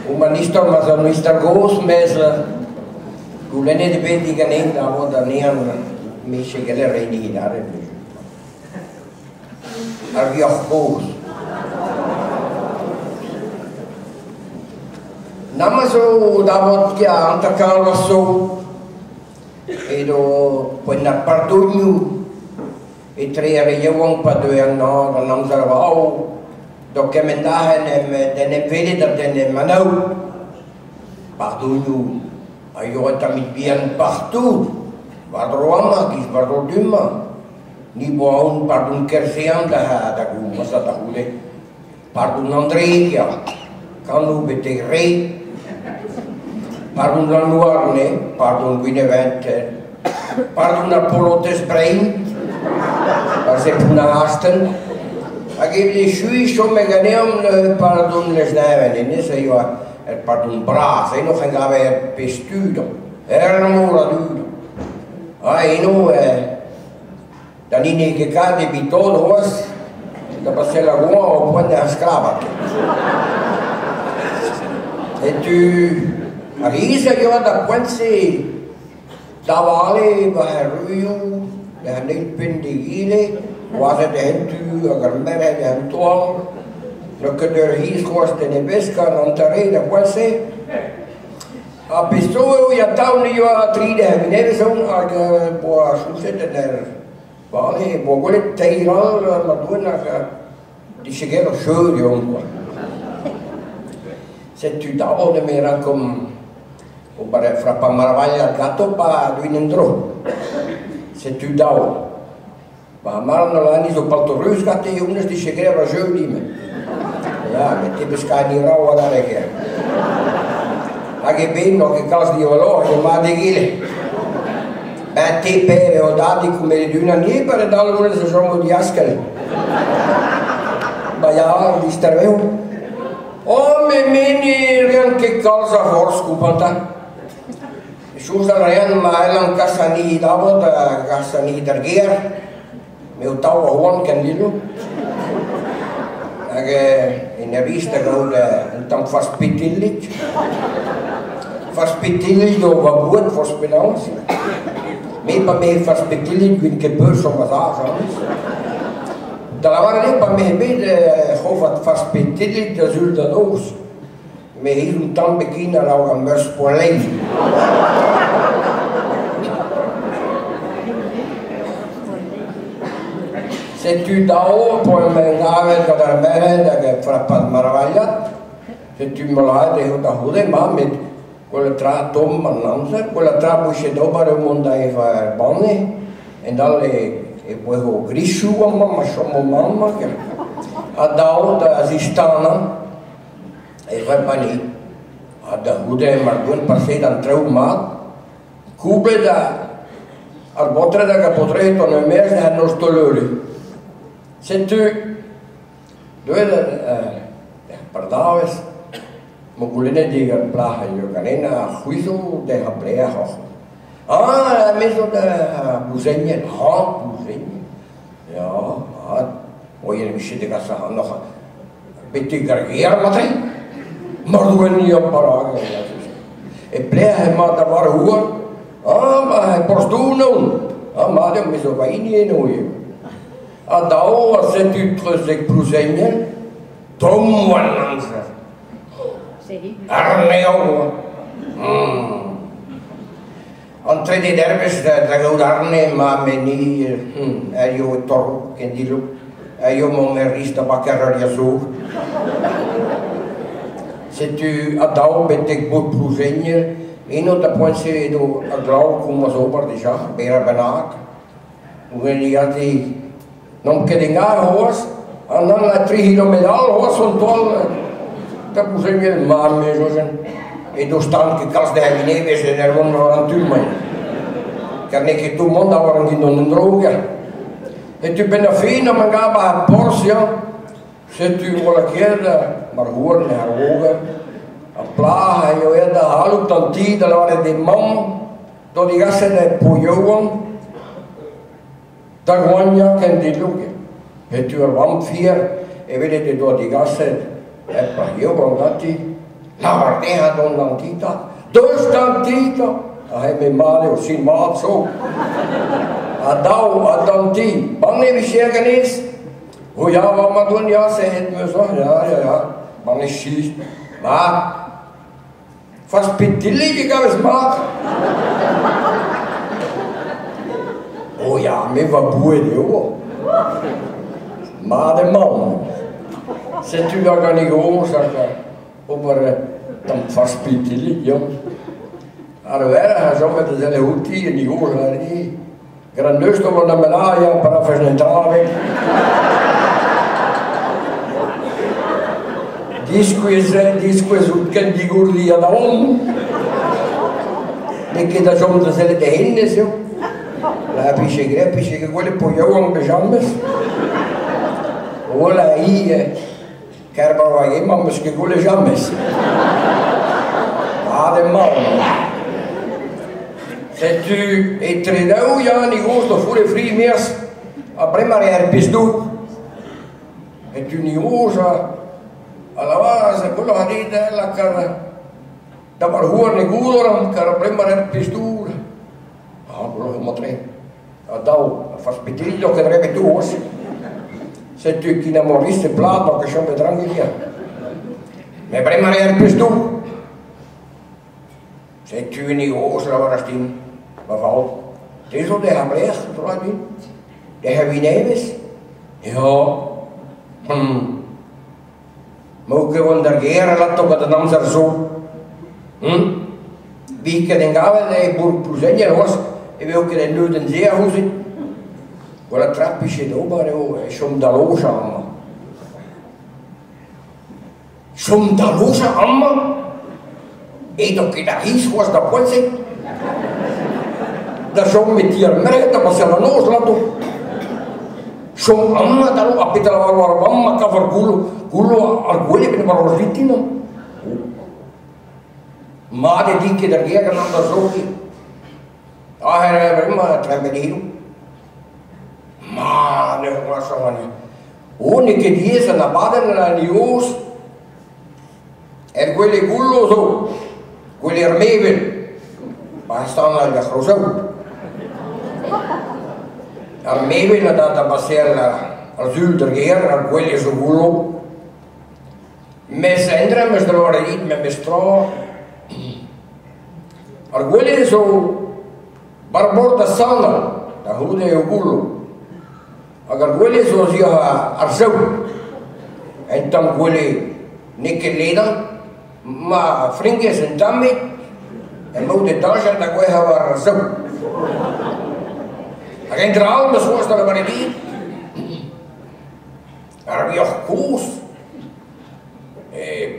Uma nistor mas a nistor goes mes gulene de beti ganen da mo da nian me chegele reini dare. Ar vuoc'h goes. Namaso davot che anta carlosso edo ponna pardugnu e tre rejewong pa doyan no nam zarwao do kemendahen den vede dat den manau pardugnu ayo tamit bian partout vadroama kis vadroduma ni boun pardun kersean da gu masa tahule pardun andre ya kanu bete rei pardun la nuarne pardun guinevent pardun la polotes brain parce puna hasten agib de shui so meganeum pardun les neven ne se yo pardun bra se no gave pestudo ermora du ai no danini che cade bitodo was da passela gua o ponna scrava e tu arisa yo da quansi davale va ruyu da nel pendigile was de hentu agar mere de hentual lo che der his coste ne pesca non tare da quansi a pistoio ya tauni yo a tride ne son a po a susete der vale po quelle teiral la donna di chegero show di un se tu davo de mera com o pare frappa maravaglia gatto pa duinendro se tu davo pa marno lani so palto rus gatte unes di chegero show di me ja met die beschani rauwa da rege age ben no che caos di volo ma de gile te pere o dati come di una nie per dal vuole se sono di ascale baia di sterveo o me meni rien che cosa forse cupanta scusa rien ma elan casani davo da casani dergier me utavo one candilo age in vista gaude un tam faspittillich do va buot for spelans me pa me faspittillich quin che perso ma sa da lavare pa me bede hofat faspittillich da sul da dos me hier un tam bekina rauga mers polei se tu dao poi me ngave da me da che frappa maravigliat se tu me la de da hude ma met quella tra tom mananza quella tra busce dopo il mondo e fa bone e dalle e poi ho grisciu mamma sono mamma che a dao da sistana e fa bani a da hude ma buon passe da trauma cube da al botre da potrei to ne mese a nostolori se tu dove pardaves mogulene diga plaha yo ganena juicio de haplea ho meso da buzenye ja oye mi shite kasa no bitte gargiar matei mardueni yo paraga e plea ma da var huwa ma porstuno ma de meso vaini no yo a dao a se tu trosek buzenye tom wanansa Arneo Entre de derbes da gaudarne ma meni io tor che dillo io mo merista pa carraria su se tu adau betek bot pruzenje ino da ponse do aglau come so par de ja bera banak ugeliati non che dengar hos andan la 3 kilometer hos on tol da pusenge il marme josen e do stan che cas de neve se ne non rantum carne che tu mondo ora che non droga e tu bena fina mangaba a porsia se tu vuole chieda mar huor ne arwoga a plaha io e da halu tanti da lore de mam do di gasse ne pujogon da guagna che di luge e tu eram fier e vedete do di gasse e pa io guardati Nou, die gaat dan tita. Dus dan tita. Dan heb je maar of zien maat zo. Adau, adanti. Wanneer is je genees? Oh ja, wat maar doen? Ja, zei het me zo. Ja. Wanneer is je? Maar, vast pittillig, ik heb eens maat. Oh ja, me wat boeien, joh. Maar de man. Zet u dat gaan niet gewoon, zeg maar. Over dan vast pittillig, joh. Maar wij gaan zo met dezelfde hoed hier en die horen naar die. Grandeus over naar beneden, ja, parafesnetale. Disques uitkent die goerlie aan de hond. Ik heb dat zo met dezelfde handen zo. Lapische greppische gegolde po jou aan pyjamas. Hola hier, kerba wa iemand met gegolde jammes. Ah, de man. Zet u het tredau ja niet goed of voor de vrije meers. Après maar herpes doe. Het u niet goed allora se quello che dite la cara da parhuorni kuuloran cara prima herpes doe. Ah, quello che motre. Adau, fa spitrillo che dovrebbe tu. Se tu chi namoriste plato che sono tranquilla. Me prima herpes doe. Se tu niet goed la varastin. Maar valt, het is op de hebreeg, trouwens. De Hewineves. Ja. Maar ook gewoon daar geren laat op het naam daar zo. Wie ik den gaven, de boer Puzenje was, en wie ook in de Nuiden Zeehuizen. Waar het trapje in opa, som daloza amma. Som daloza amma? Eet ook in de hies was dat wat zit. Dat zo met die merk, dat was een noos laten. Zo'n amma, dat ook, apita la war amma, cover gulo, arguelle ben maar rositino. Maar de dikke der geren aan dat zo. Ah, prima, trembe die. Maar de was zo van. Oh, ne che die is na baden na news. Quelle gulo zo. Quelle ermeven. Maar staan al de grozo. Al meven dat passera al sul der geren, al quelle zo gulo. Mes endra mes drora dit me mestro. Al quelle zo barborda sana, da hude yo gulo. Agar quelle zo sia arsau. En dan quelle nikke leda, ma fringes en tammi. En moet de tasje dat wij hebben zo. Geen draal, maar zoals dat maar niet. Maar wie ook koos.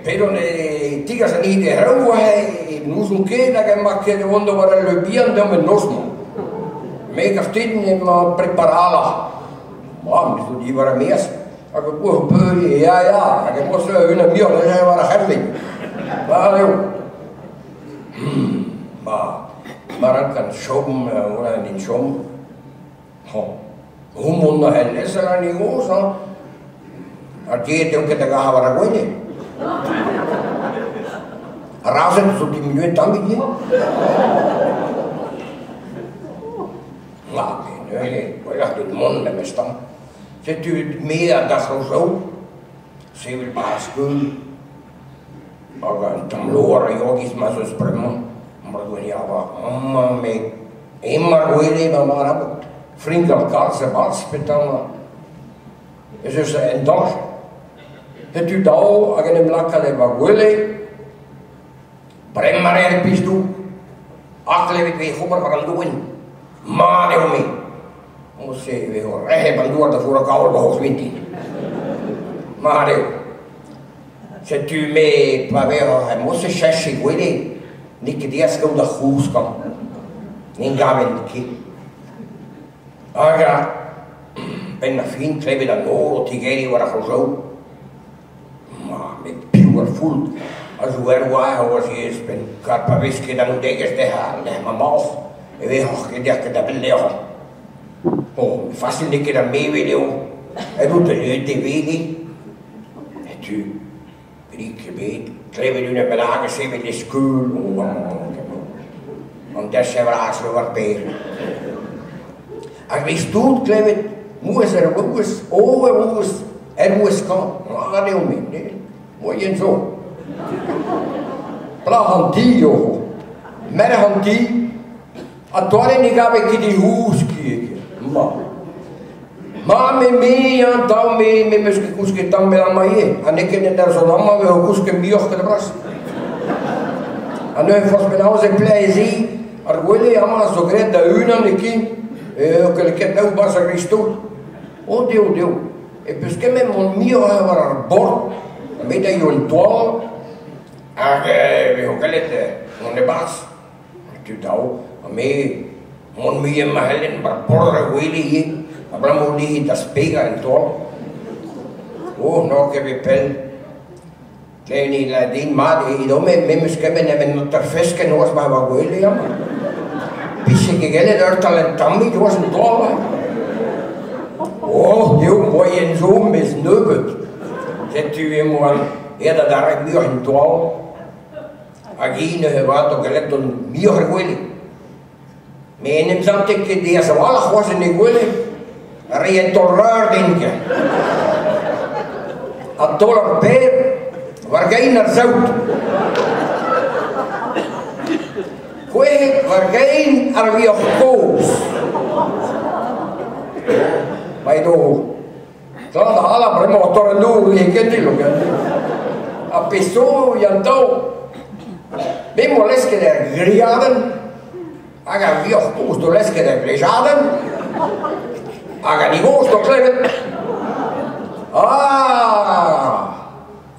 Pero ne tigas niet de rouwe hij nu zo'n keer dat hij maakt de wonder waar hij leubian dan met nosmo. Mee kaftin maar preparala. Maar die waren meest. Ik heb ook gebeurd, ja. Ik moest hun miel, dat zijn waren herling. Maar joh. Maar dan kan shom, oder niet shom. Hoe moet dat hen is er niet goed, hè? Dat je ook te gaan waar ik weet. Razen zo die miljoen tambie. Nou, nee, ik dacht het mond met me staan. Zet u meer dat zo? Ze wil school. Maar dan loren joggies maar zo springen. Maar toen ja, maar me, eenmaal goeie maar hebben vrienden elkaar ze baas betalen. Dus een dag. Het u daar, als je hem lekker wat goeie, breng maar herpes toe. Achterlijk ik weet goed wat we gaan doen. Maar heel mee. Moest je weer horen. Hij heeft een door de voor elkaar behoog wint. Maar heel. Zet u mee, maar weer, hij moest een chasje goeie. Niet de eerste om de goes kan. Niet gaan we niet. Ah ja, ben mijn vriend, krijg je dat nodig, die geeft wat ik zo. Maar met puur voelt, als hoe er was je is, ben ik had een whisky, dan moet ik eens tegen mijn mouth. En weet je, ik dacht dat ben liggen. Oh, vast een keer dat mee wil je. Hij doet de TV niet. En toen, ik weet, Kleven nu met mijn aangezicht in de school. Want dat zijn we als we wat beter. Als we stoot, kleven, moest er woes, woes, woes kan. Maar dat niet, nee. Mooi en zo. Plahantie, joh. Met een hantie. En toen heb ik in die hoes gekeken. Maar met mij en dan met mijn koeske dan bij mij. En ik heb daar zo allemaal weer een koeske biocht gebracht. En nu was mijn oude plezier. Er wil je allemaal zo great dat u aan de kind. Ik heb nou pas een gestoeld. Oh, deel. Ik beskem met mijn mio waar er bord. En weet dat je een toal. En we gaan het aan de baas. Tu tahu, kami mon mie mahalin berpor wili ye, abram mudi das pega en tol. Oh no ke bepel. Kleini ladin ma de idome memes ke ben not terfesken was ma wa wili ja. Pisse ke gele der talent tammi was en tol. Oh, jong mooi en zo mis nubet. Zet u hem aan eerder daar ik nu en tol. Agine wat ook gelet on meer gewillig. Mijn hem zat ik deze wallig was in de willig. Er is een terreur denken. Een dollar peer, waar ga je naar zout? Kwijt, waar ga je naar wie koos? Maar je klaar de alle bremmen wat er doen, je kent die ook. Een pistool, je touw. Bem leske der griaden, aga vioch koos do leske der plejaden, aga niveaus do kleven.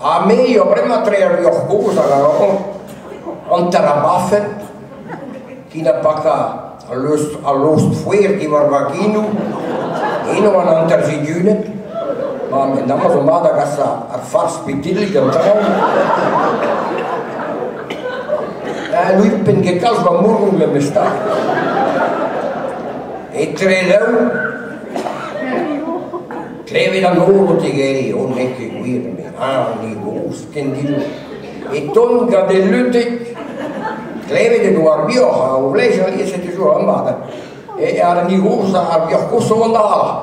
A meio prima treer vioch koos aga on terabaffen, kina paka a lust fuer ki var vaginu, eno an anterzidunet, maar men dan was omada gassa a fars pitidlik en trouw. Nu ben ik als van morgen met mijn stad. Ik treed uit. Kreeg je dan over tegen je, oh denk ik weer mee. Die goos, ken die doen. Ik toen ga de lutte. Kreeg je de door bioch, hoe blijf je al zitten zo aan maden. Ja, die goos, daar bioch kost zo vandalen.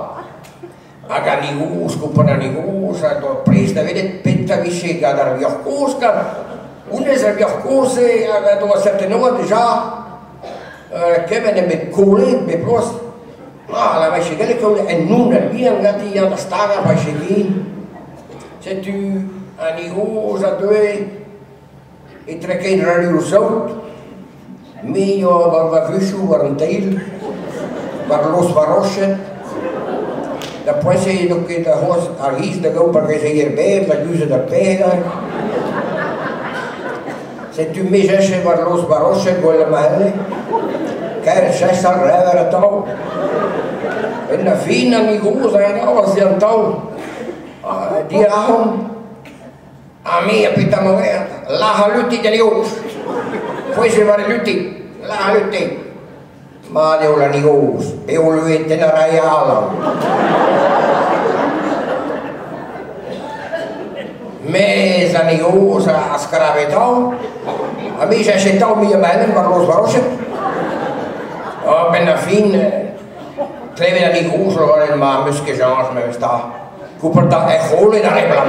Ik ga die goos kopen aan die goos, door prijs, dat weet ik, pentavisje, ik ga daar bioch koos kan. Unes heb je gekozen, dat was het nog déjà. Ik heb met kolen, met plos. Dan was je gelijk en nu naar wie en dat hij aan de staren was je geen. Zet u aan die hoos dat doe. Ik trek een radio zout. Mee waar vuurtje, waar een deel. Waar los waar rosje. Dat was je nog in de hoos, Aries, de loper is hierbij, dat doe ze daarbij gaan. Zet u mee zesje waar los barosje golle mahelle. Kijk, zes al rijden het touw. En de vien en die goos en alles die aan touw. Die avond. A mij heb je het allemaal weer. Laga lutti de leeuw. Foi ze waar lutti. Laga lutti. Maar die hola niet goos. Die hola weet in de rijalen. Mais aan die goos als karabetouw. A mij zijn ze touw met mij waar los barosje. Ik ben een vriend. Klein dat niet goed, maar een muske genre met me staan. Koeper dat echt gewoon in de rijblaam.